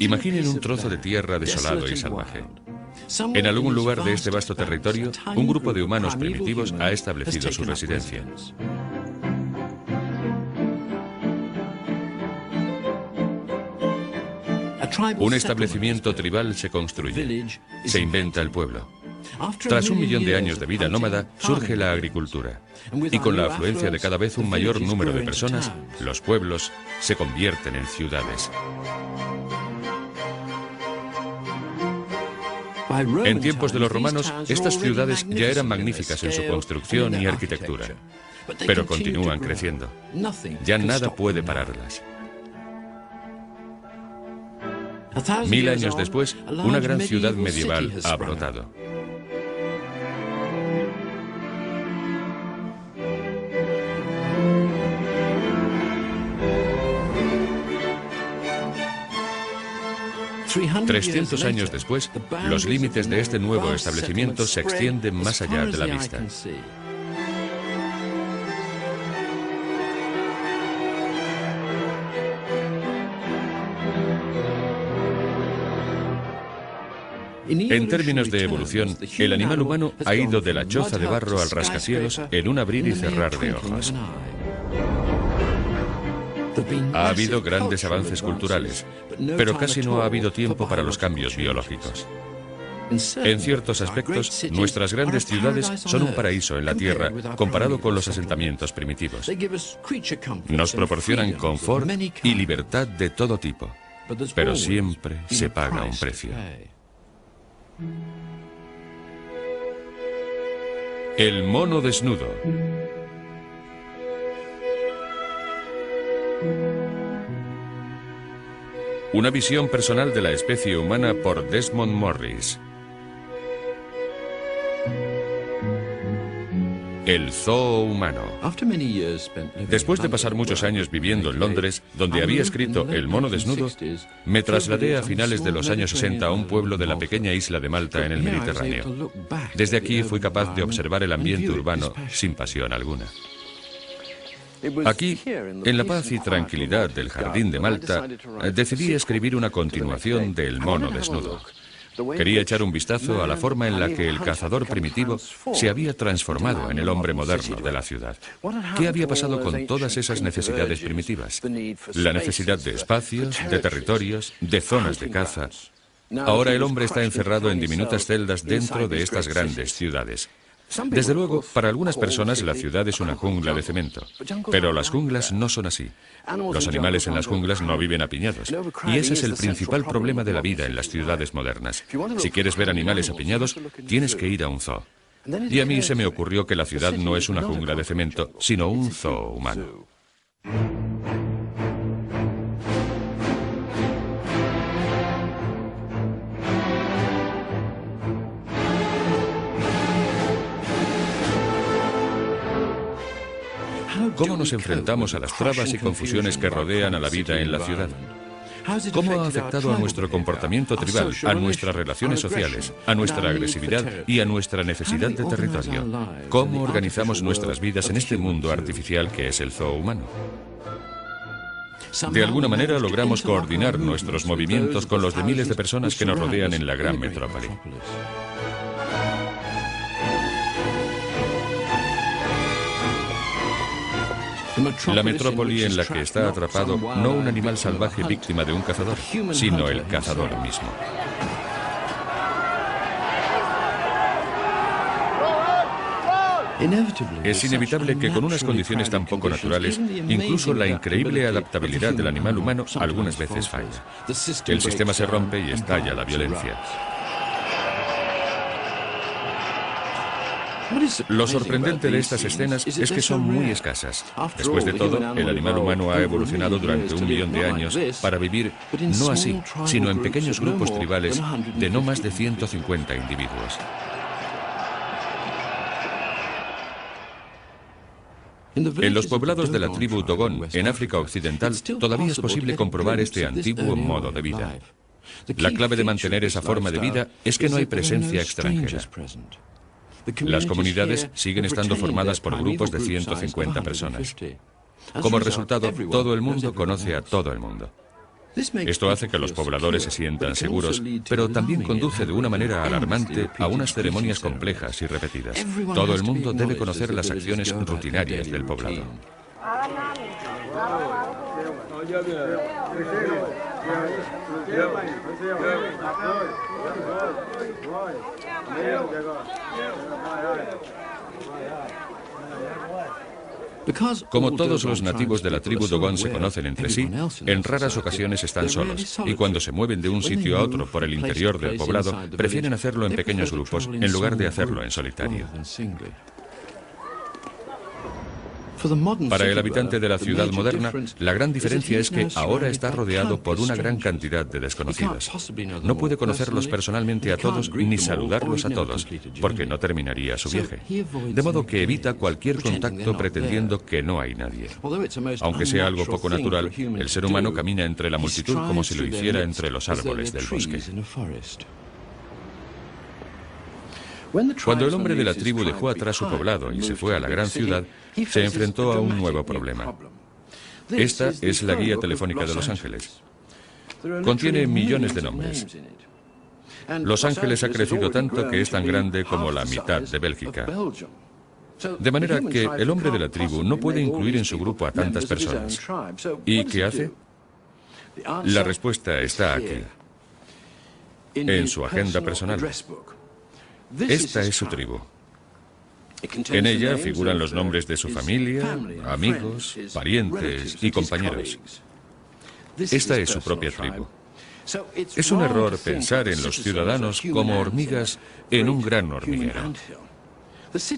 Imaginen un trozo de tierra desolado y salvaje. En algún lugar de este vasto territorio, un grupo de humanos primitivos ha establecido su residencia. Un establecimiento tribal se construye, se inventa el pueblo. Tras 1 millón de años de vida nómada, surge la agricultura. Y con la afluencia de cada vez un mayor número de personas, los pueblos se convierten en ciudades. En tiempos de los romanos, estas ciudades ya eran magníficas en su construcción y arquitectura, pero continúan creciendo. Ya nada puede pararlas. 1000 años después, una gran ciudad medieval ha brotado. $300 años después, los límites de este nuevo establecimiento se extienden más allá de la vista. En términos de evolución, el animal humano ha ido de la choza de barro al rascacielos en un abrir y cerrar de ojos. Ha habido grandes avances culturales, pero casi no ha habido tiempo para los cambios biológicos. En ciertos aspectos, nuestras grandes ciudades son un paraíso en la Tierra comparado con los asentamientos primitivos. Nos proporcionan confort y libertad de todo tipo, pero siempre se paga un precio. El mono desnudo. Una visión personal de la especie humana por Desmond Morris. El zoo humano. Después de pasar muchos años viviendo en Londres, donde había escrito El mono desnudo, me trasladé a finales de los años 60 a un pueblo de la pequeña isla de Malta en el Mediterráneo. Desde aquí fui capaz de observar el ambiente urbano sin pasión alguna. Aquí, en la paz y tranquilidad del jardín de Malta, decidí escribir una continuación de El mono desnudo. Quería echar un vistazo a la forma en la que el cazador primitivo se había transformado en el hombre moderno de la ciudad. ¿Qué había pasado con todas esas necesidades primitivas? La necesidad de espacios, de territorios, de zonas de caza. Ahora el hombre está encerrado en diminutas celdas dentro de estas grandes ciudades. Desde luego, para algunas personas la ciudad es una jungla de cemento, pero las junglas no son así. Los animales en las junglas no viven apiñados, y ese es el principal problema de la vida en las ciudades modernas. Si quieres ver animales apiñados, tienes que ir a un zoo. Y a mí se me ocurrió que la ciudad no es una jungla de cemento, sino un zoo humano. ¿Cómo nos enfrentamos a las trabas y confusiones que rodean a la vida en la ciudad? ¿Cómo ha afectado a nuestro comportamiento tribal, a nuestras relaciones sociales, a nuestra agresividad y a nuestra necesidad de territorio? ¿Cómo organizamos nuestras vidas en este mundo artificial que es el zoo humano? De alguna manera logramos coordinar nuestros movimientos con los de miles de personas que nos rodean en la gran metrópoli. La metrópoli en la que está atrapado no un animal salvaje víctima de un cazador, sino el cazador mismo. Es inevitable que con unas condiciones tan poco naturales, incluso la increíble adaptabilidad del animal humano algunas veces falla. El sistema se rompe y estalla la violencia. Lo sorprendente de estas escenas es que son muy escasas. Después de todo, el animal humano ha evolucionado durante 1 millón de años para vivir no así, sino en pequeños grupos tribales de no más de 150 individuos. En los poblados de la tribu Dogon, en África Occidental, todavía es posible comprobar este antiguo modo de vida. La clave de mantener esa forma de vida es que no hay presencia extranjera. Las comunidades siguen estando formadas por grupos de 150 personas. Como resultado, todo el mundo conoce a todo el mundo. Esto hace que los pobladores se sientan seguros, pero también conduce de una manera alarmante a unas ceremonias complejas y repetidas. Todo el mundo debe conocer las acciones rutinarias del poblado. Como todos los nativos de la tribu Dogon se conocen entre sí, en raras ocasiones están solos, y cuando se mueven de un sitio a otro por el interior del poblado, prefieren hacerlo en pequeños grupos en lugar de hacerlo en solitario. Para el habitante de la ciudad moderna, la gran diferencia es que ahora está rodeado por una gran cantidad de desconocidos. No puede conocerlos personalmente a todos ni saludarlos a todos, porque no terminaría su viaje. De modo que evita cualquier contacto pretendiendo que no hay nadie. Aunque sea algo poco natural, el ser humano camina entre la multitud como si lo hiciera entre los árboles del bosque. Cuando el hombre de la tribu dejó atrás su poblado y se fue a la gran ciudad, se enfrentó a un nuevo problema. Esta es la guía telefónica de Los Ángeles. Contiene millones de nombres. Los Ángeles ha crecido tanto que es tan grande como la mitad de Bélgica. De manera que el hombre de la tribu no puede incluir en su grupo a tantas personas. ¿Y qué hace? La respuesta está aquí, en su agenda personal. Esta es su tribu. En ella figuran los nombres de su familia, amigos, parientes y compañeros. Esta es su propia tribu. Es un error pensar en los ciudadanos como hormigas en un gran hormiguero.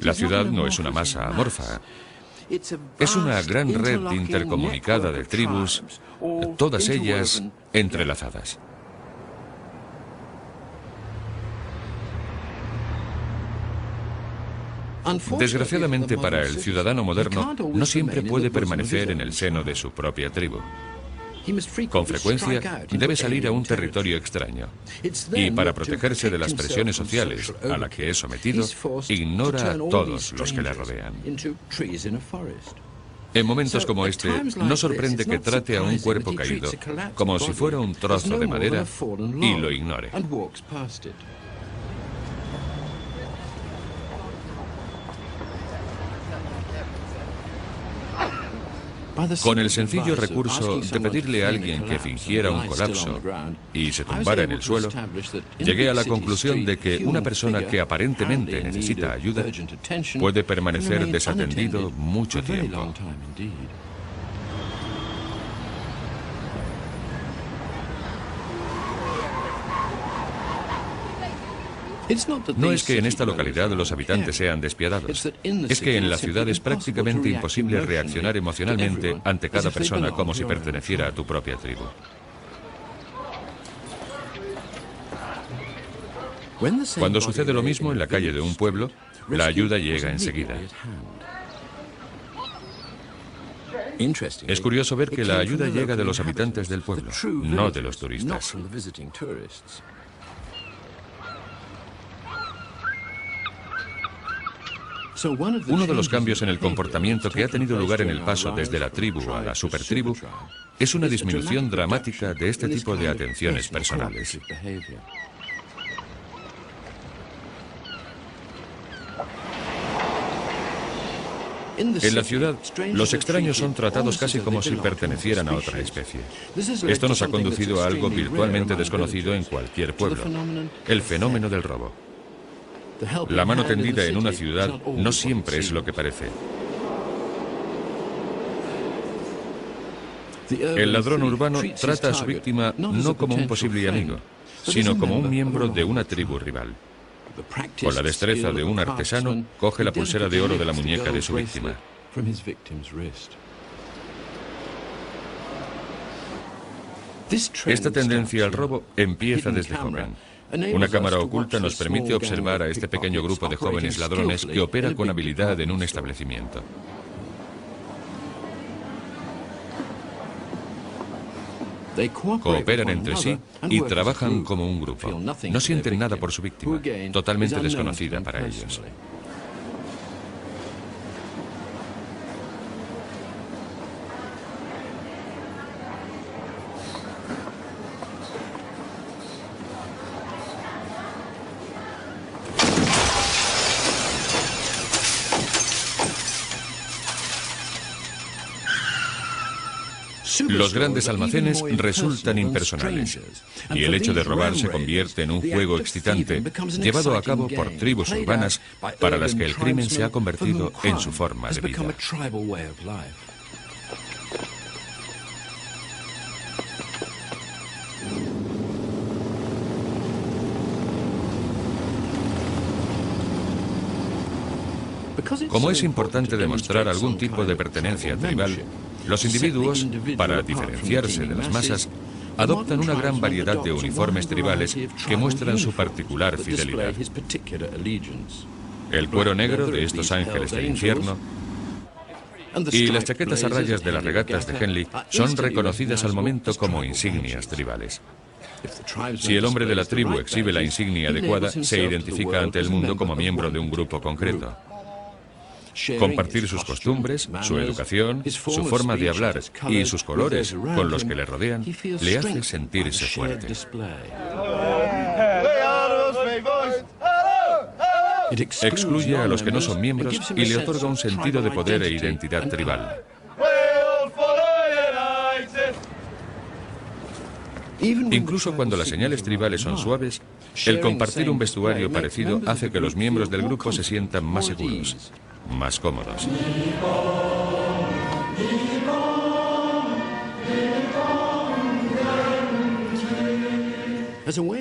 La ciudad no es una masa amorfa. Es una gran red intercomunicada de tribus, todas ellas entrelazadas. Desgraciadamente para el ciudadano moderno, no siempre puede permanecer en el seno de su propia tribu. Con frecuencia, debe salir a un territorio extraño. Y para protegerse de las presiones sociales a las que es sometido, ignora a todos los que le rodean. En momentos como este, no sorprende que trate a un cuerpo caído como si fuera un trozo de madera y lo ignore. Con el sencillo recurso de pedirle a alguien que fingiera un colapso y se tumbara en el suelo, llegué a la conclusión de que una persona que aparentemente necesita ayuda puede permanecer desatendido mucho tiempo. No es que en esta localidad los habitantes sean despiadados, es que en la ciudad es prácticamente imposible reaccionar emocionalmente ante cada persona como si perteneciera a tu propia tribu. Cuando sucede lo mismo en la calle de un pueblo, la ayuda llega enseguida. Es curioso ver que la ayuda llega de los habitantes del pueblo, no de los turistas. Uno de los cambios en el comportamiento que ha tenido lugar en el paso desde la tribu a la supertribu es una disminución dramática de este tipo de atenciones personales. En la ciudad, los extraños son tratados casi como si pertenecieran a otra especie. Esto nos ha conducido a algo virtualmente desconocido en cualquier pueblo: el fenómeno del robo. La mano tendida en una ciudad no siempre es lo que parece. El ladrón urbano trata a su víctima no como un posible amigo, sino como un miembro de una tribu rival. Con la destreza de un artesano, coge la pulsera de oro de la muñeca de su víctima. Esta tendencia al robo empieza desde joven. Una cámara oculta nos permite observar a este pequeño grupo de jóvenes ladrones que opera con habilidad en un establecimiento. Cooperan entre sí y trabajan como un grupo. No sienten nada por su víctima, totalmente desconocida para ellos. Los grandes almacenes resultan impersonales y el hecho de robar se convierte en un juego excitante llevado a cabo por tribus urbanas para las que el crimen se ha convertido en su forma de vida. Como es importante demostrar algún tipo de pertenencia tribal, los individuos, para diferenciarse de las masas, adoptan una gran variedad de uniformes tribales que muestran su particular fidelidad. El cuero negro de estos ángeles del infierno y las chaquetas a rayas de las regatas de Henley son reconocidas al momento como insignias tribales. Si el hombre de la tribu exhibe la insignia adecuada, se identifica ante el mundo como miembro de un grupo concreto. Compartir sus costumbres, su educación, su forma de hablar y sus colores con los que le rodean le hace sentirse fuerte. Excluye a los que no son miembros y le otorga un sentido de poder e identidad tribal. Incluso cuando las señales tribales son suaves, el compartir un vestuario parecido hace que los miembros del grupo se sientan más seguros, más cómodos.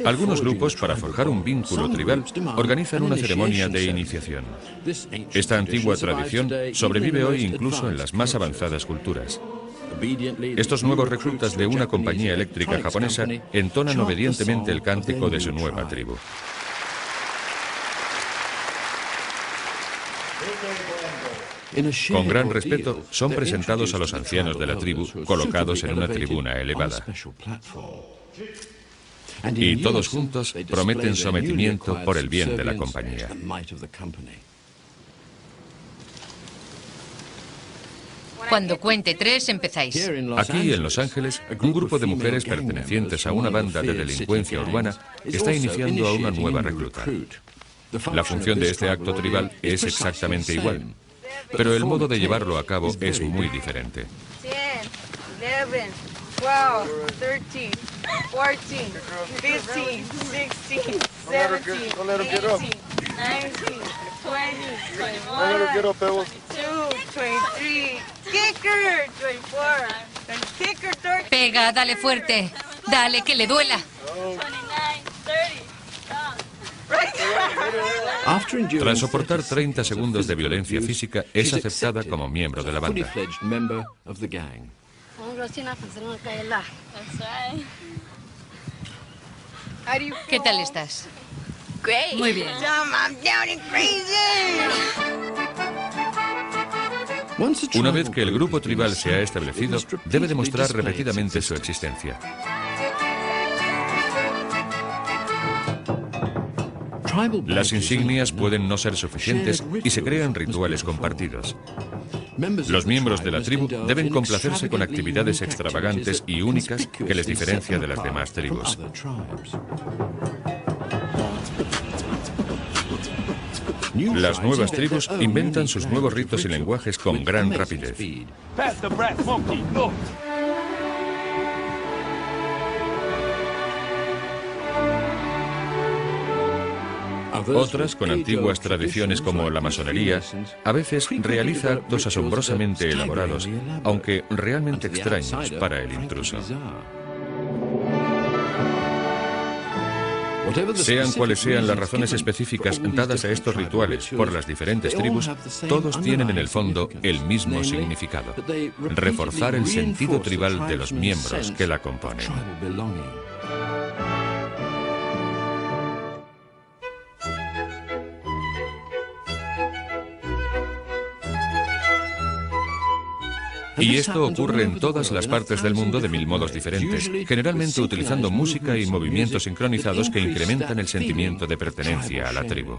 Algunos grupos, para forjar un vínculo tribal, organizan una ceremonia de iniciación. Esta antigua tradición sobrevive hoy incluso en las más avanzadas culturas. Estos nuevos reclutas de una compañía eléctrica japonesa entonan obedientemente el cántico de su nueva tribu. Con gran respeto, son presentados a los ancianos de la tribu, colocados en una tribuna elevada. Y todos juntos prometen sometimiento por el bien de la compañía. Cuando cuente 3, empezáis. Aquí, en Los Ángeles, un grupo de mujeres pertenecientes a una banda de delincuencia urbana está iniciando a una nueva recluta. La función de este acto tribal es exactamente igual, pero el modo de llevarlo a cabo es muy diferente. 10, 11, 12, 13, 14, 15, 16, 17, 18, 19, 20, 21, 22, 23, kicker, 24, kicker, 30. Pega, dale fuerte. Dale, que le duela. 29, 30. Tras soportar 30 segundos de violencia física, es aceptada como miembro de la banda. ¿Qué tal estás? Great. Muy bien. I'm down and crazy. Una vez que el grupo tribal se ha establecido, debe demostrar repetidamente su existencia. Las insignias pueden no ser suficientes y se crean rituales compartidos. Los miembros de la tribu deben complacerse con actividades extravagantes y únicas que les diferencia de las demás tribus. Las nuevas tribus inventan sus nuevos ritos y lenguajes con gran rapidez. Otras, con antiguas tradiciones como la masonería, a veces realiza actos asombrosamente elaborados, aunque realmente extraños para el intruso. Sean cuales sean las razones específicas dadas a estos rituales por las diferentes tribus, todos tienen en el fondo el mismo significado: reforzar el sentido tribal de los miembros que la componen. Y esto ocurre en todas las partes del mundo de mil modos diferentes, generalmente utilizando música y movimientos sincronizados que incrementan el sentimiento de pertenencia a la tribu.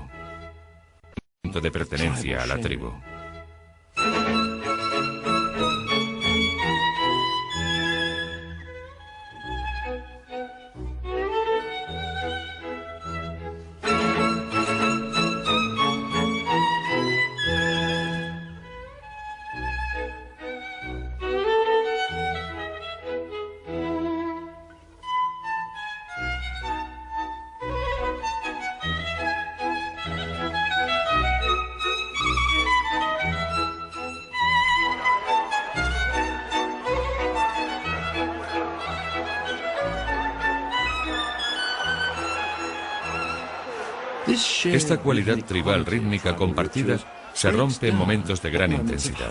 Esta cualidad tribal rítmica compartida se rompe en momentos de gran intensidad.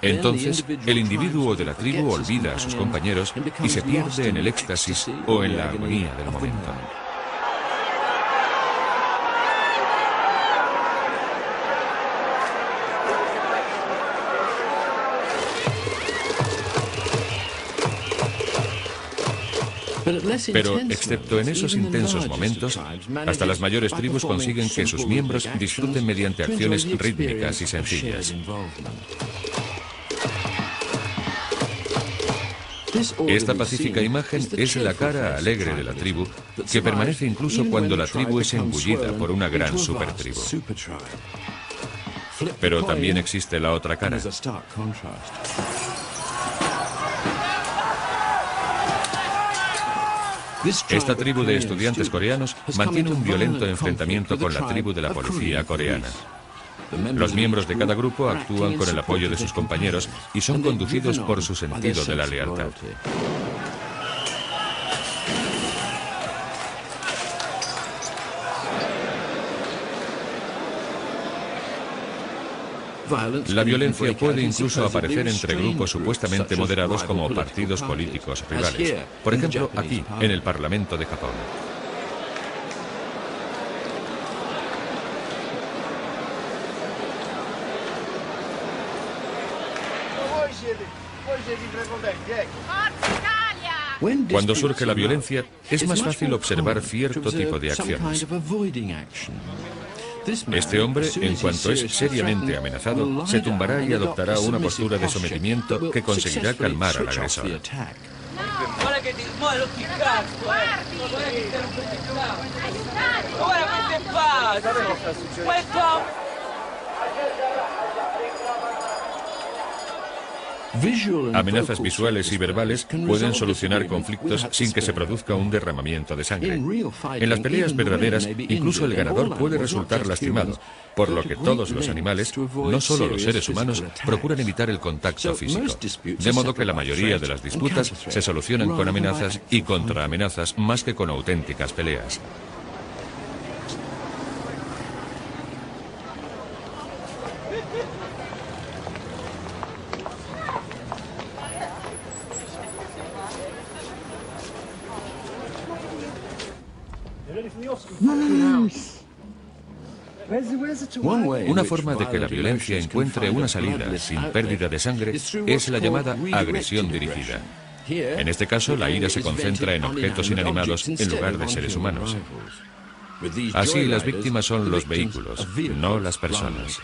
Entonces, el individuo de la tribu olvida a sus compañeros y se pierde en el éxtasis o en la armonía del momento. Pero, excepto en esos intensos momentos, hasta las mayores tribus consiguen que sus miembros disfruten mediante acciones rítmicas y sencillas. Esta pacífica imagen es la cara alegre de la tribu, que permanece incluso cuando la tribu es engullida por una gran supertribu. Pero también existe la otra cara. Esta tribu de estudiantes coreanos mantiene un violento enfrentamiento con la tribu de la policía coreana. Los miembros de cada grupo actúan con el apoyo de sus compañeros y son conducidos por su sentido de la lealtad. La violencia puede incluso aparecer entre grupos supuestamente moderados como partidos políticos rivales. Por ejemplo, aquí, en el Parlamento de Japón. Cuando surge la violencia, es más fácil observar cierto tipo de acciones. Este hombre, en cuanto es seriamente amenazado, se tumbará y adoptará una postura de sometimiento que conseguirá calmar al agresor. Amenazas visuales y verbales pueden solucionar conflictos sin que se produzca un derramamiento de sangre. En las peleas verdaderas, incluso el ganador puede resultar lastimado, por lo que todos los animales, no solo los seres humanos, procuran evitar el contacto físico. De modo que la mayoría de las disputas se solucionan con amenazas y contraamenazas más que con auténticas peleas. Una forma de que la violencia encuentre una salida sin pérdida de sangre es la llamada agresión dirigida. En este caso, la ira se concentra en objetos inanimados en lugar de seres humanos. Así, las víctimas son los vehículos, no las personas.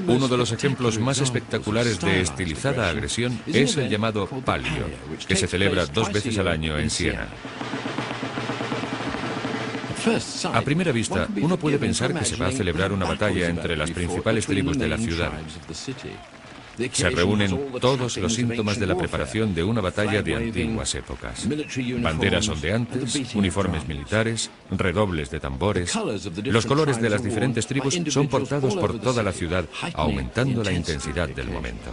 Uno de los ejemplos más espectaculares de estilizada agresión es el llamado Palio, que se celebra 2 veces al año en Siena. A primera vista, uno puede pensar que se va a celebrar una batalla entre las principales tribus de la ciudad. Se reúnen todos los síntomas de la preparación de una batalla de antiguas épocas. Banderas ondeantes, uniformes militares, redobles de tambores. Los colores de las diferentes tribus son portados por toda la ciudad, aumentando la intensidad del momento.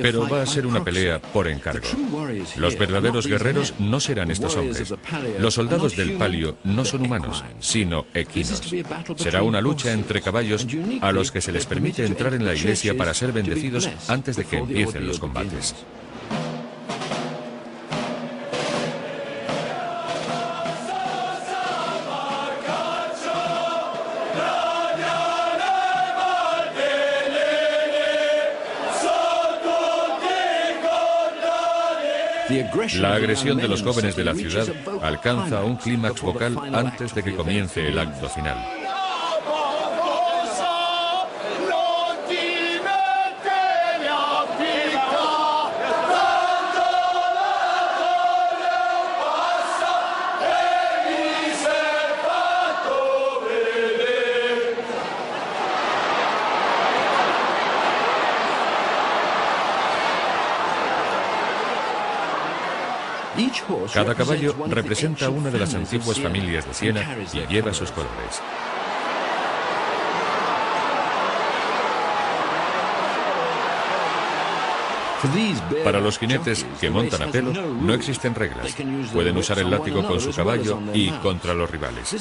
Pero va a ser una pelea por encargo. Los verdaderos guerreros no serán estos hombres. Los soldados del Palio no son humanos, sino equinos. Será una lucha entre caballos a los que se les permite entrar en la iglesia para ser bendecidos antes de que empiecen los combates. La agresión de los jóvenes de la ciudad alcanza un clímax vocal antes de que comience el acto final. Cada caballo representa a una de las antiguas familias de Siena y lleva sus colores. Para los jinetes que montan a pelo no existen reglas. Pueden usar el látigo con su caballo y contra los rivales.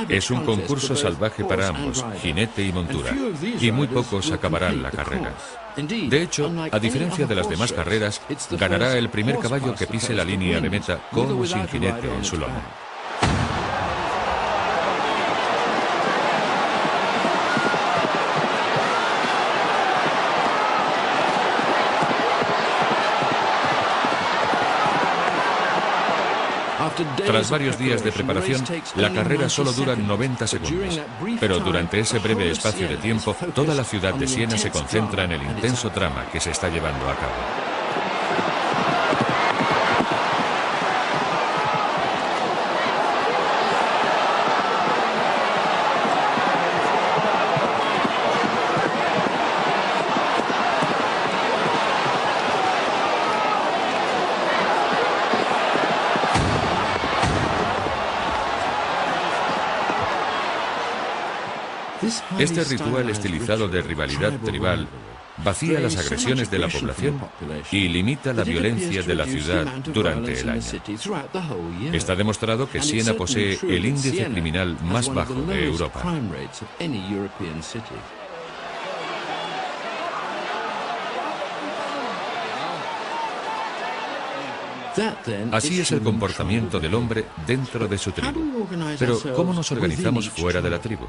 Es un concurso salvaje para ambos, jinete y montura, y muy pocos acabarán la carrera. De hecho, a diferencia de las demás carreras, ganará el primer caballo que pise la línea de meta con o sin jinete en su lomo. Tras varios días de preparación, la carrera solo dura 90 segundos. Pero durante ese breve espacio de tiempo, toda la ciudad de Siena se concentra en el intenso drama que se está llevando a cabo. Este ritual estilizado de rivalidad tribal vacía las agresiones de la población y limita la violencia de la ciudad durante el año. Está demostrado que Siena posee el índice criminal más bajo de Europa. Así es el comportamiento del hombre dentro de su tribu. Pero, ¿cómo nos organizamos fuera de la tribu?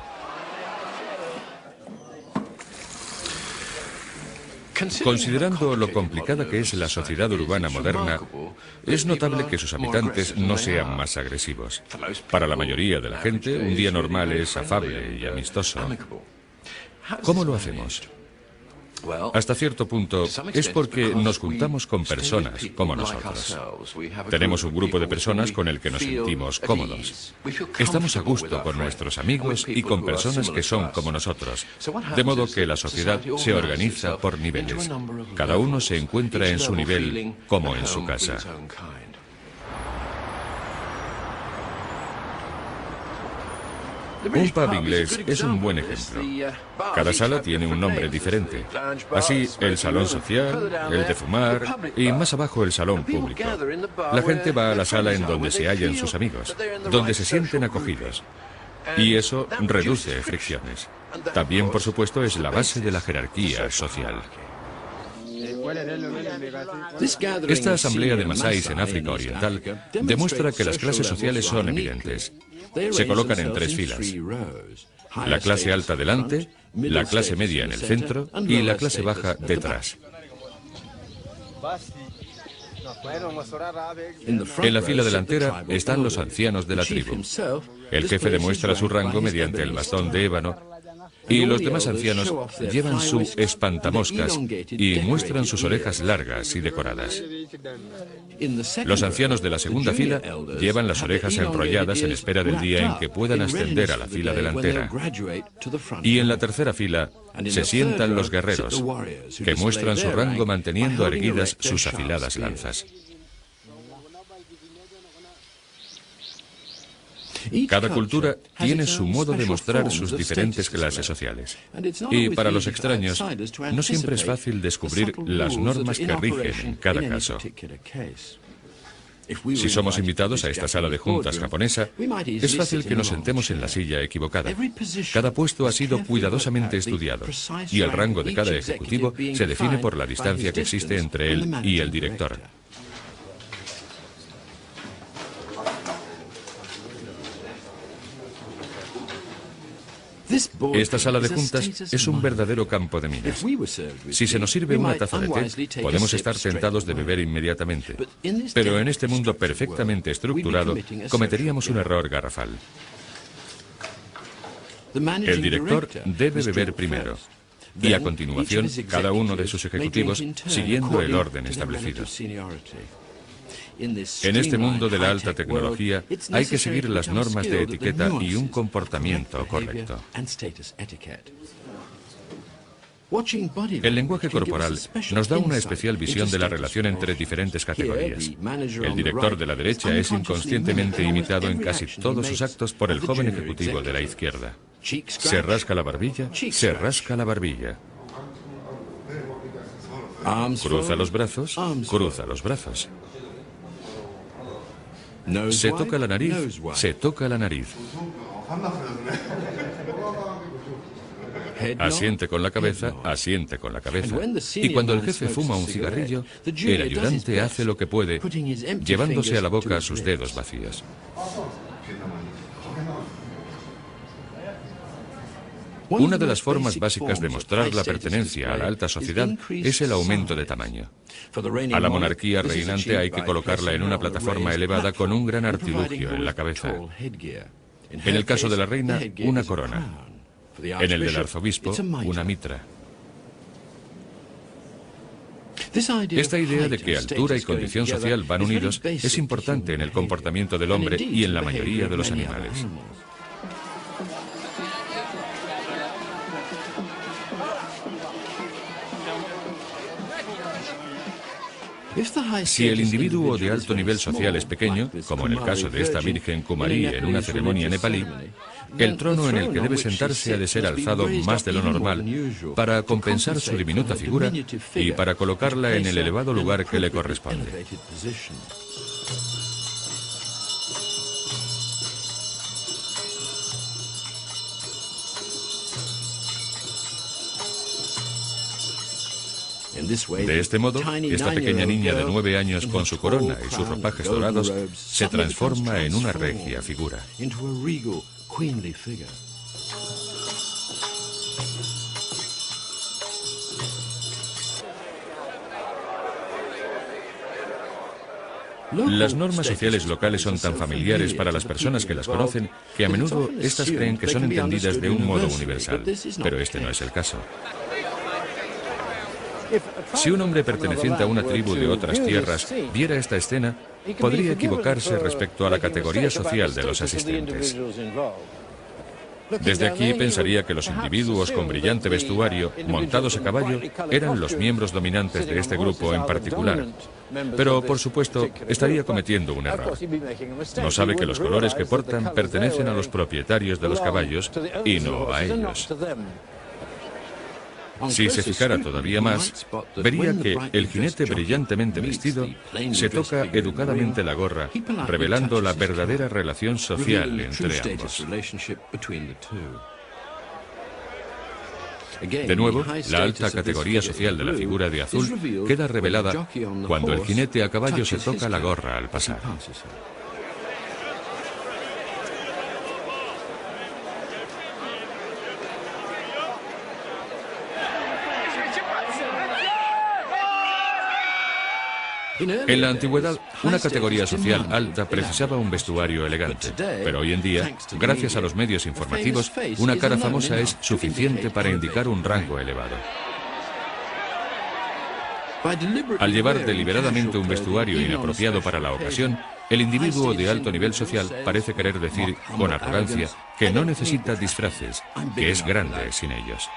Considerando lo complicada que es la sociedad urbana moderna, es notable que sus habitantes no sean más agresivos. Para la mayoría de la gente, un día normal es afable y amistoso. ¿Cómo lo hacemos? Hasta cierto punto es porque nos juntamos con personas como nosotros. Tenemos un grupo de personas con el que nos sentimos cómodos. Estamos a gusto con nuestros amigos y con personas que son como nosotros. De modo que la sociedad se organiza por niveles. Cada uno se encuentra en su nivel como en su casa. Un pub inglés es un buen ejemplo. Cada sala tiene un nombre diferente. Así, el salón social, el de fumar y más abajo el salón público. La gente va a la sala en donde se hallan sus amigos, donde se sienten acogidos. Y eso reduce fricciones. También, por supuesto, es la base de la jerarquía social. Esta asamblea de masáis en África Oriental demuestra que las clases sociales son evidentes. Se colocan en tres filas. La clase alta delante, la clase media en el centro y la clase baja detrás. En la fila delantera están los ancianos de la tribu. El jefe demuestra su rango mediante el bastón de ébano y los demás ancianos llevan su espantamoscas y muestran sus orejas largas y decoradas. Los ancianos de la segunda fila llevan las orejas enrolladas en espera del día en que puedan ascender a la fila delantera. Y en la tercera fila se sientan los guerreros, que muestran su rango manteniendo erguidas sus afiladas lanzas. Cada cultura tiene su modo de mostrar sus diferentes clases sociales. Y para los extraños, no siempre es fácil descubrir las normas que rigen en cada caso. Si somos invitados a esta sala de juntas japonesa, es fácil que nos sentemos en la silla equivocada. Cada puesto ha sido cuidadosamente estudiado, y el rango de cada ejecutivo se define por la distancia que existe entre él y el director. Esta sala de juntas es un verdadero campo de minas. Si se nos sirve una taza de té, podemos estar tentados de beber inmediatamente. Pero en este mundo perfectamente estructurado, cometeríamos un error garrafal. El director debe beber primero, y a continuación cada uno de sus ejecutivos siguiendo el orden establecido. En este mundo de la alta tecnología hay que seguir las normas de etiqueta y un comportamiento correcto. El lenguaje corporal nos da una especial visión de la relación entre diferentes categorías. El director de la derecha es inconscientemente imitado en casi todos sus actos por el joven ejecutivo de la izquierda. Se rasca la barbilla, se rasca la barbilla. Cruza los brazos, cruza los brazos. Se toca la nariz, se toca la nariz. Asiente con la cabeza, asiente con la cabeza. Y cuando el jefe fuma un cigarrillo, el ayudante hace lo que puede, llevándose a la boca sus dedos vacíos. Una de las formas básicas de mostrar la pertenencia a la alta sociedad es el aumento de tamaño. A la monarquía reinante hay que colocarla en una plataforma elevada con un gran artilugio en la cabeza. En el caso de la reina, una corona. En el del arzobispo, una mitra. Esta idea de que altura y condición social van unidos es importante en el comportamiento del hombre y en la mayoría de los animales. Si el individuo de alto nivel social es pequeño, como en el caso de esta virgen Kumari en una ceremonia nepalí, el trono en el que debe sentarse ha de ser alzado más de lo normal para compensar su diminuta figura y para colocarla en el elevado lugar que le corresponde. De este modo, esta pequeña niña de 9 años con su corona y sus ropajes dorados se transforma en una regia figura. Las normas sociales locales son tan familiares para las personas que las conocen que a menudo éstas creen que son entendidas de un modo universal, pero este no es el caso. Si un hombre perteneciente a una tribu de otras tierras viera esta escena, podría equivocarse respecto a la categoría social de los asistentes. Desde aquí pensaría que los individuos con brillante vestuario, montados a caballo, eran los miembros dominantes de este grupo en particular. Pero, por supuesto, estaría cometiendo un error. No sabe que los colores que portan pertenecen a los propietarios de los caballos y no a ellos. Si se fijara todavía más, vería que el jinete brillantemente vestido se toca educadamente la gorra, revelando la verdadera relación social entre ambos. De nuevo, la alta categoría social de la figura de azul queda revelada cuando el jinete a caballo se toca la gorra al pasar. En la antigüedad, una categoría social alta precisaba un vestuario elegante, pero hoy en día, gracias a los medios informativos, una cara famosa es suficiente para indicar un rango elevado. Al llevar deliberadamente un vestuario inapropiado para la ocasión, el individuo de alto nivel social parece querer decir, con arrogancia, que no necesita disfraces, que es grande sin ellos.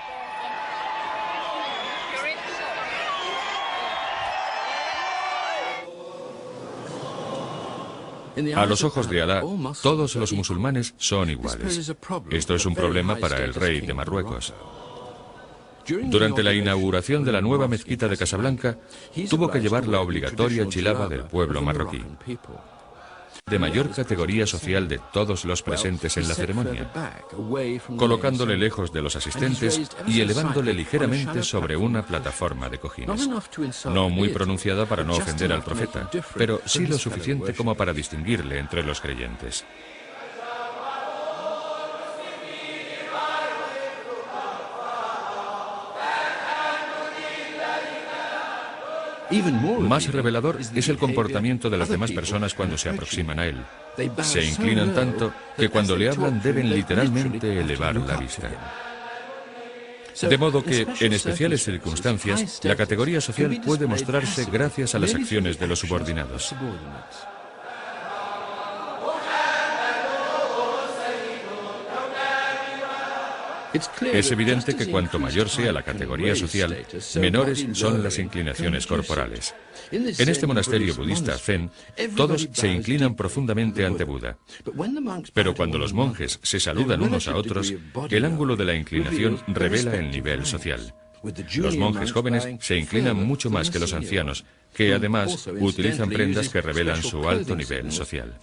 A los ojos de Alá, todos los musulmanes son iguales. Esto es un problema para el rey de Marruecos. Durante la inauguración de la nueva mezquita de Casablanca, tuvo que llevar la obligatoria chilaba del pueblo marroquí, de mayor categoría social de todos los presentes en la ceremonia, colocándole lejos de los asistentes y elevándole ligeramente sobre una plataforma de cojines. No muy pronunciada para no ofender al profeta, pero sí lo suficiente como para distinguirle entre los creyentes. Más revelador es el comportamiento de las demás personas cuando se aproximan a él. Se inclinan tanto que cuando le hablan deben literalmente elevar la vista. De modo que, en especiales circunstancias, la categoría social puede mostrarse gracias a las acciones de los subordinados. Es evidente que cuanto mayor sea la categoría social, menores son las inclinaciones corporales. En este monasterio budista Zen, todos se inclinan profundamente ante Buda. Pero cuando los monjes se saludan unos a otros, el ángulo de la inclinación revela el nivel social. Los monjes jóvenes se inclinan mucho más que los ancianos, que además utilizan prendas que revelan su alto nivel social.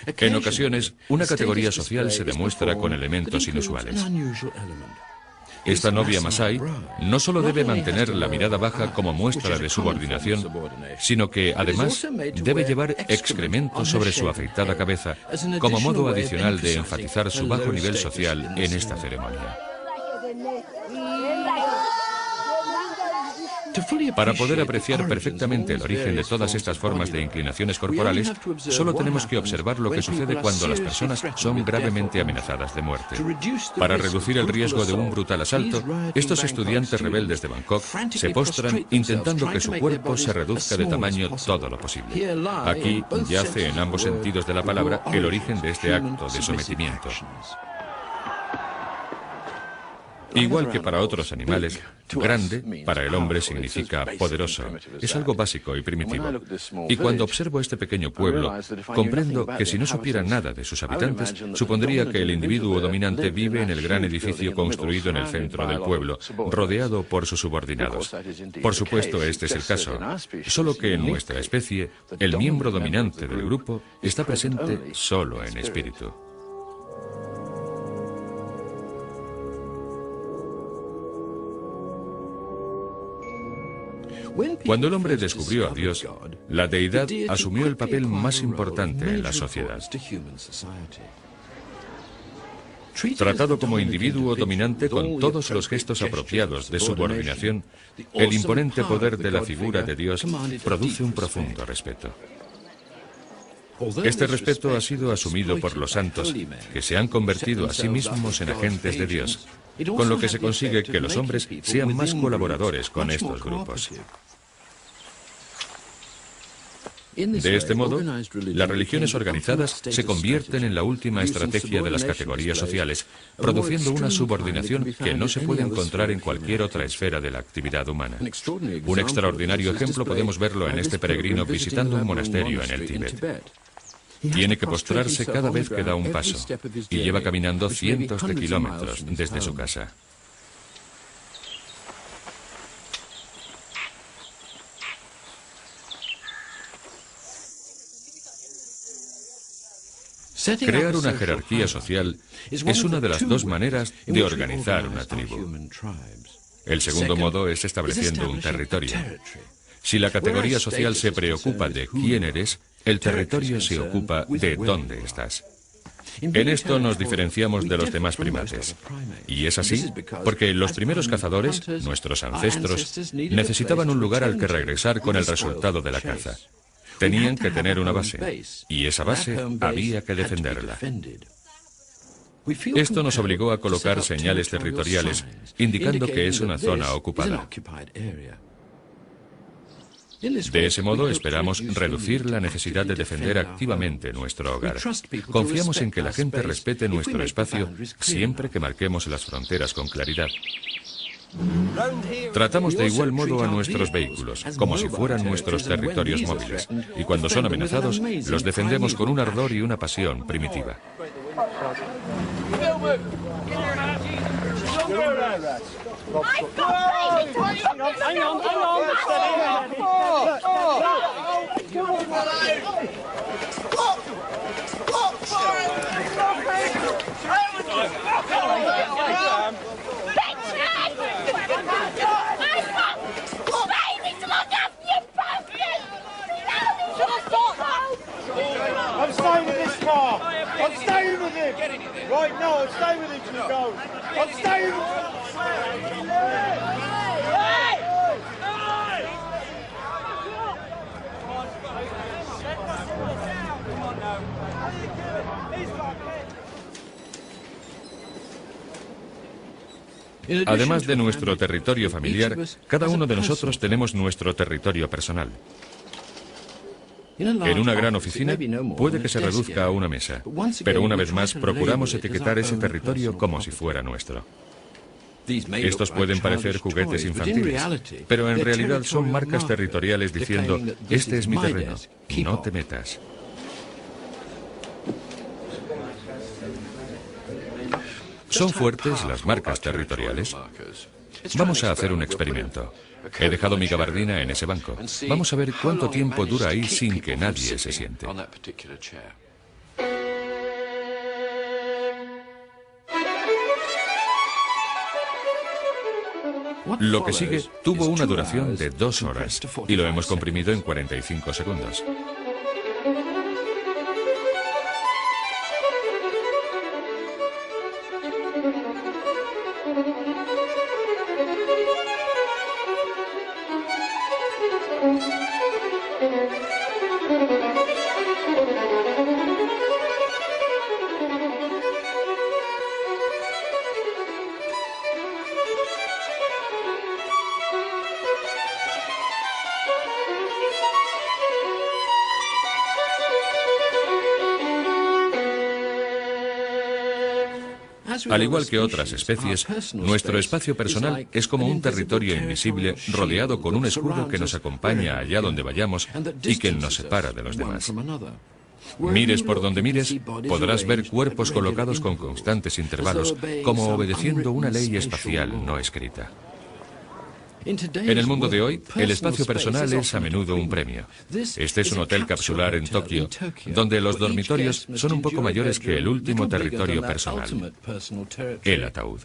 En ocasiones, una categoría social se demuestra con elementos inusuales. Esta novia masái no solo debe mantener la mirada baja como muestra de subordinación, sino que, además, debe llevar excrementos sobre su afeitada cabeza como modo adicional de enfatizar su bajo nivel social en esta ceremonia. Para poder apreciar perfectamente el origen de todas estas formas de inclinaciones corporales, solo tenemos que observar lo que sucede cuando las personas son gravemente amenazadas de muerte. Para reducir el riesgo de un brutal asalto, estos estudiantes rebeldes de Bangkok se postran intentando que su cuerpo se reduzca de tamaño todo lo posible. Aquí yace en ambos sentidos de la palabra el origen de este acto de sometimiento. Igual que para otros animales, grande para el hombre significa poderoso. Es algo básico y primitivo. Y cuando observo este pequeño pueblo, comprendo que si no supiera nada de sus habitantes, supondría que el individuo dominante vive en el gran edificio construido en el centro del pueblo, rodeado por sus subordinados. Por supuesto, este es el caso. Solo que en nuestra especie, el miembro dominante del grupo está presente solo en espíritu. Cuando el hombre descubrió a Dios, la deidad asumió el papel más importante en la sociedad. Tratado como individuo dominante con todos los gestos apropiados de subordinación, el imponente poder de la figura de Dios produce un profundo respeto. Este respeto ha sido asumido por los santos, que se han convertido a sí mismos en agentes de Dios, con lo que se consigue que los hombres sean más colaboradores con estos grupos. De este modo, las religiones organizadas se convierten en la última estrategia de las categorías sociales, produciendo una subordinación que no se puede encontrar en cualquier otra esfera de la actividad humana. Un extraordinario ejemplo podemos verlo en este peregrino visitando un monasterio en el Tíbet. Tiene que postrarse cada vez que da un paso, y lleva caminando cientos de kilómetros desde su casa. Crear una jerarquía social es una de las dos maneras de organizar una tribu. El segundo modo es estableciendo un territorio. Si la categoría social se preocupa de quién eres, el territorio se ocupa de dónde estás. En esto nos diferenciamos de los demás primates. Y es así porque los primeros cazadores, nuestros ancestros, necesitaban un lugar al que regresar con el resultado de la caza. Tenían que tener una base, y esa base había que defenderla. Esto nos obligó a colocar señales territoriales, indicando que es una zona ocupada. De ese modo esperamos reducir la necesidad de defender activamente nuestro hogar. Confiamos en que la gente respete nuestro espacio siempre que marquemos las fronteras con claridad. Tratamos de igual modo a nuestros vehículos, como si fueran nuestros territorios móviles, y cuando son amenazados, los defendemos con un ardor y una pasión primitiva. I'm staying in this car. I'm staying with him. Right now, I'm staying with him till he goes. I'm staying with him. Además de nuestro territorio familiar, cada uno de nosotros tenemos nuestro territorio personal. En una gran oficina puede que se reduzca a una mesa, pero una vez más procuramos etiquetar ese territorio como si fuera nuestro. Estos pueden parecer juguetes infantiles, pero en realidad son marcas territoriales diciendo: este es mi terreno, no te metas. ¿Son fuertes las marcas territoriales? Vamos a hacer un experimento. He dejado mi gabardina en ese banco. Vamos a ver cuánto tiempo dura ahí sin que nadie se siente. Lo que sigue tuvo una duración de 2 horas y lo hemos comprimido en 45 segundos. Al igual que otras especies, nuestro espacio personal es como un territorio invisible rodeado con un escudo que nos acompaña allá donde vayamos y que nos separa de los demás. Mires por donde mires, podrás ver cuerpos colocados con constantes intervalos, como obedeciendo una ley espacial no escrita. En el mundo de hoy, el espacio personal es a menudo un premio. Este es un hotel capsular en Tokio, donde los dormitorios son un poco mayores que el último territorio personal, el ataúd.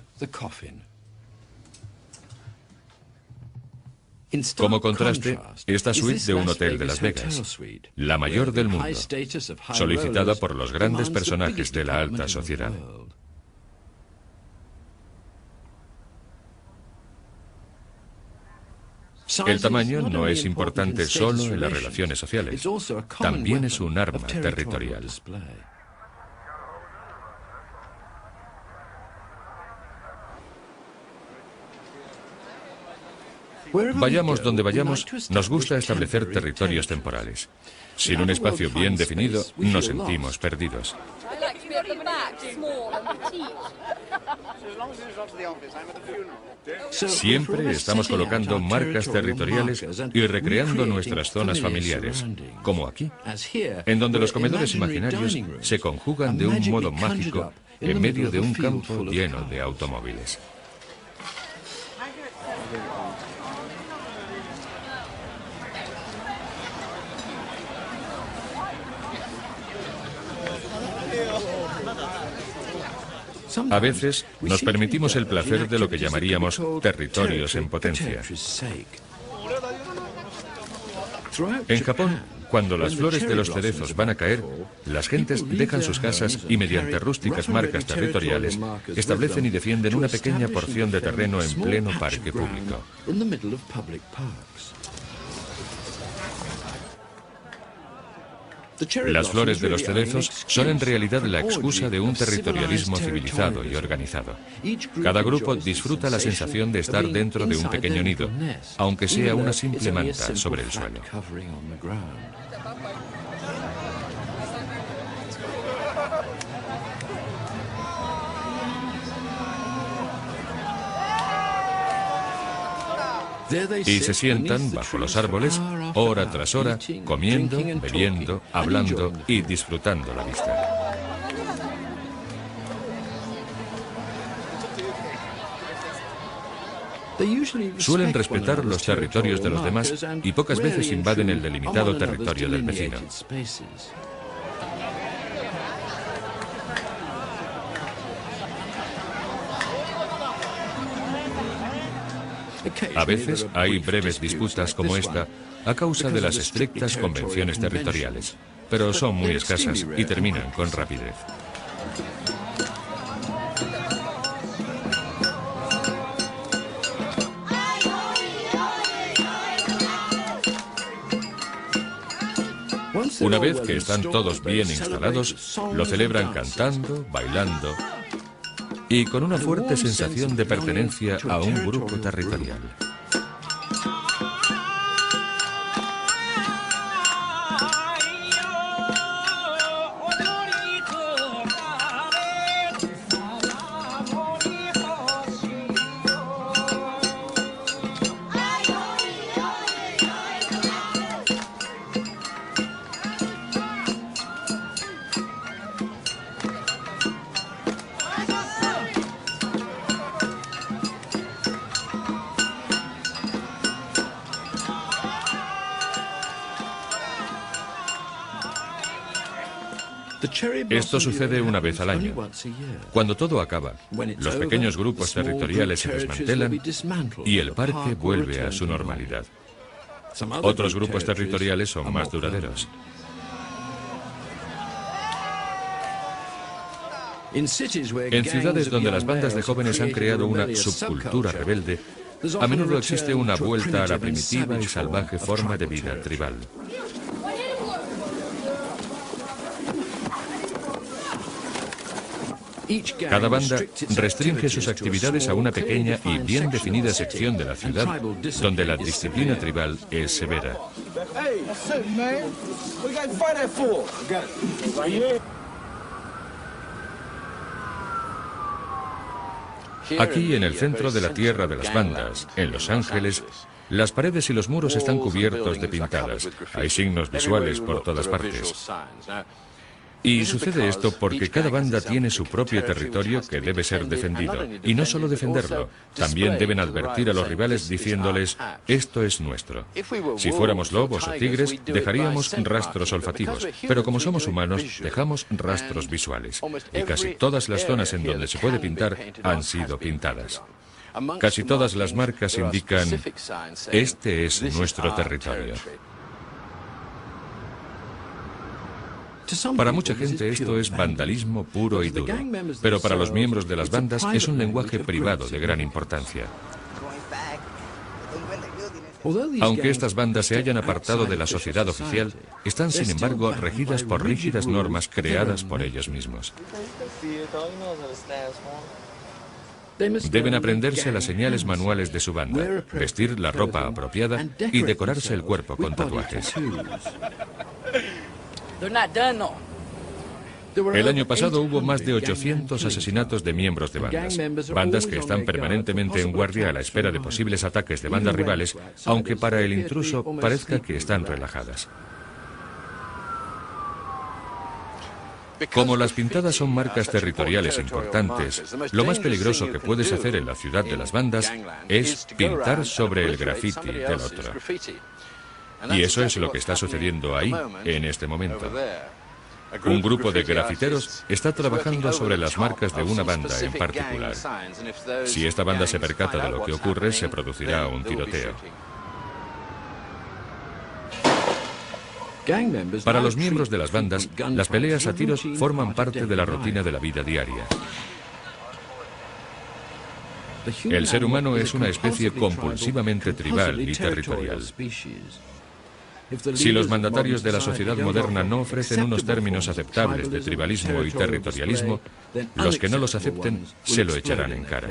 Como contraste, esta suite de un hotel de Las Vegas, la mayor del mundo, solicitada por los grandes personajes de la alta sociedad. El tamaño no es importante solo en las relaciones sociales, también es un arma territorial. Vayamos donde vayamos, nos gusta establecer territorios temporales. Sin un espacio bien definido, nos sentimos perdidos. Siempre estamos colocando marcas territoriales y recreando nuestras zonas familiares, como aquí, en donde los comedores imaginarios se conjugan de un modo mágico en medio de un campo lleno de automóviles. A veces nos permitimos el placer de lo que llamaríamos territorios en potencia. En Japón, cuando las flores de los cerezos van a caer, las gentes dejan sus casas y mediante rústicas marcas territoriales establecen y defienden una pequeña porción de terreno en pleno parque público. Las flores de los cerezos son en realidad la excusa de un territorialismo civilizado y organizado. Cada grupo disfruta la sensación de estar dentro de un pequeño nido, aunque sea una simple manta sobre el suelo. Y se sientan bajo los árboles, hora tras hora, comiendo, bebiendo, hablando y disfrutando la vista. Suelen respetar los territorios de los demás y pocas veces invaden el delimitado territorio del vecino. A veces hay breves disputas como esta a causa de las estrictas convenciones territoriales, pero son muy escasas y terminan con rapidez. Una vez que están todos bien instalados, lo celebran cantando, bailando y con una fuerte sensación de pertenencia a un grupo territorial. Esto sucede una vez al año. Cuando todo acaba, los pequeños grupos territoriales se desmantelan y el parque vuelve a su normalidad. Otros grupos territoriales son más duraderos. En ciudades donde las bandas de jóvenes han creado una subcultura rebelde, a menudo existe una vuelta a la primitiva y salvaje forma de vida tribal. Cada banda restringe sus actividades a una pequeña y bien definida sección de la ciudad donde la disciplina tribal es severa. Aquí, en el centro de la tierra de las bandas, en Los Ángeles, las paredes y los muros están cubiertos de pintadas. Hay signos visuales por todas partes. Y sucede esto porque cada banda tiene su propio territorio que debe ser defendido. Y no solo defenderlo, también deben advertir a los rivales diciéndoles, esto es nuestro. Si fuéramos lobos o tigres, dejaríamos rastros olfativos, pero como somos humanos, dejamos rastros visuales. Y casi todas las zonas en donde se puede pintar han sido pintadas. Casi todas las marcas indican, este es nuestro territorio. Para mucha gente esto es vandalismo puro y duro, pero para los miembros de las bandas es un lenguaje privado de gran importancia. Aunque estas bandas se hayan apartado de la sociedad oficial, están sin embargo regidas por rígidas normas creadas por ellos mismos. Deben aprenderse las señales manuales de su banda, vestir la ropa apropiada y decorarse el cuerpo con tatuajes. El año pasado hubo más de 800 asesinatos de miembros de bandas que están permanentemente en guardia a la espera de posibles ataques de bandas rivales, aunque para el intruso parezca que están relajadas. Como las pintadas son marcas territoriales importantes, lo más peligroso que puedes hacer en la ciudad de las bandas es pintar sobre el graffiti del otro. Y eso es lo que está sucediendo ahí, en este momento. Un grupo de grafiteros está trabajando sobre las marcas de una banda en particular. Si esta banda se percata de lo que ocurre, se producirá un tiroteo. Para los miembros de las bandas, las peleas a tiros forman parte de la rutina de la vida diaria. El ser humano es una especie compulsivamente tribal y territorial. Si los mandatarios de la sociedad moderna no ofrecen unos términos aceptables de tribalismo y territorialismo, los que no los acepten se lo echarán en cara.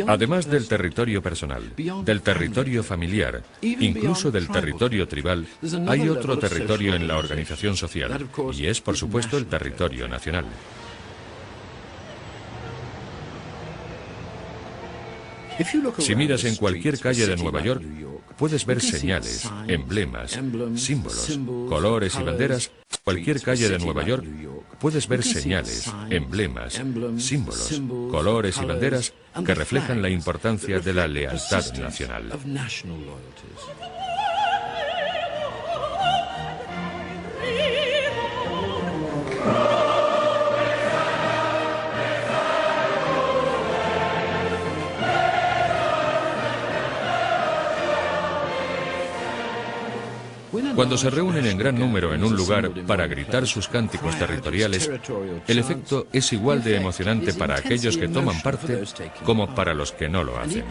Además del territorio personal, del territorio familiar, incluso del territorio tribal, hay otro territorio en la organización social, y es, por supuesto, el territorio nacional. Si miras en cualquier calle de Nueva York, puedes ver señales, emblemas, símbolos, colores y banderas. Cualquier calle de Nueva York, puedes ver señales, emblemas, símbolos, colores y banderas que reflejan la importancia de la lealtad nacional. Cuando se reúnen en gran número en un lugar para gritar sus cánticos territoriales, el efecto es igual de emocionante para aquellos que toman parte como para los que no lo hacen.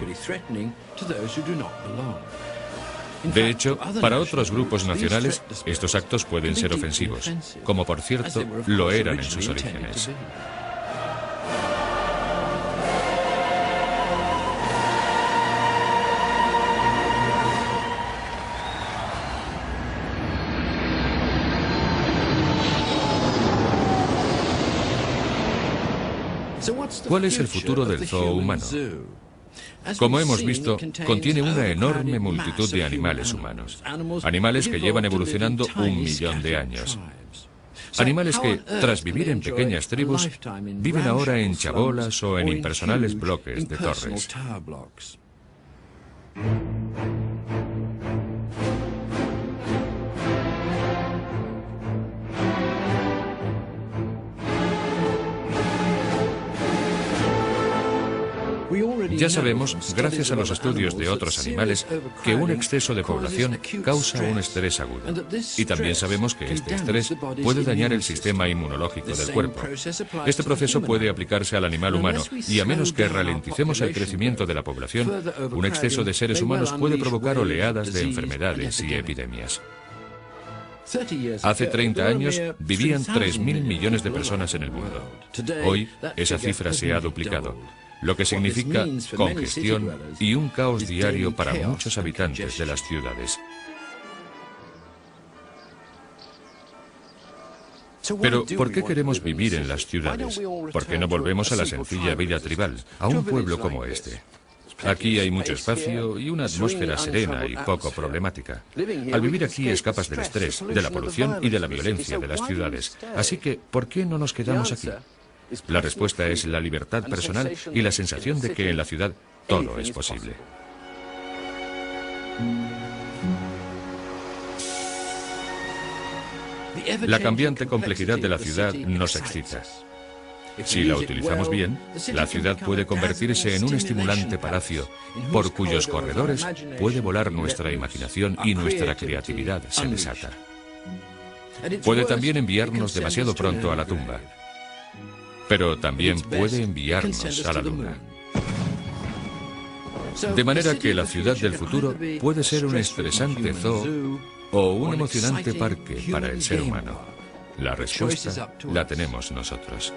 De hecho, para otros grupos nacionales, estos actos pueden ser ofensivos, como por cierto lo eran en sus orígenes. ¿Cuál es el futuro del zoo humano? Como hemos visto, contiene una enorme multitud de animales humanos. Animales que llevan evolucionando 1 millón de años. Animales que, tras vivir en pequeñas tribus, viven ahora en chabolas o en impersonales bloques de torres. Ya sabemos, gracias a los estudios de otros animales, que un exceso de población causa un estrés agudo. Y también sabemos que este estrés puede dañar el sistema inmunológico del cuerpo. Este proceso puede aplicarse al animal humano y a menos que ralenticemos el crecimiento de la población, un exceso de seres humanos puede provocar oleadas de enfermedades y epidemias. Hace 30 años vivían 3.000 millones de personas en el mundo. Hoy esa cifra se ha duplicado, lo que significa congestión y un caos diario para muchos habitantes de las ciudades. Pero, ¿por qué queremos vivir en las ciudades? ¿Por qué no volvemos a la sencilla vida tribal, a un pueblo como este? Aquí hay mucho espacio y una atmósfera serena y poco problemática. Al vivir aquí escapas del estrés, de la polución y de la violencia de las ciudades. Así que, ¿por qué no nos quedamos aquí? La respuesta es la libertad personal y la sensación de que en la ciudad todo es posible. La cambiante complejidad de la ciudad nos excita. Si la utilizamos bien, la ciudad puede convertirse en un estimulante palacio por cuyos corredores puede volar nuestra imaginación y nuestra creatividad se desata. Puede también enviarnos demasiado pronto a la tumba, pero también puede enviarnos a la luna. De manera que la ciudad del futuro puede ser un estresante zoo o un emocionante parque para el ser humano. La respuesta la tenemos nosotros.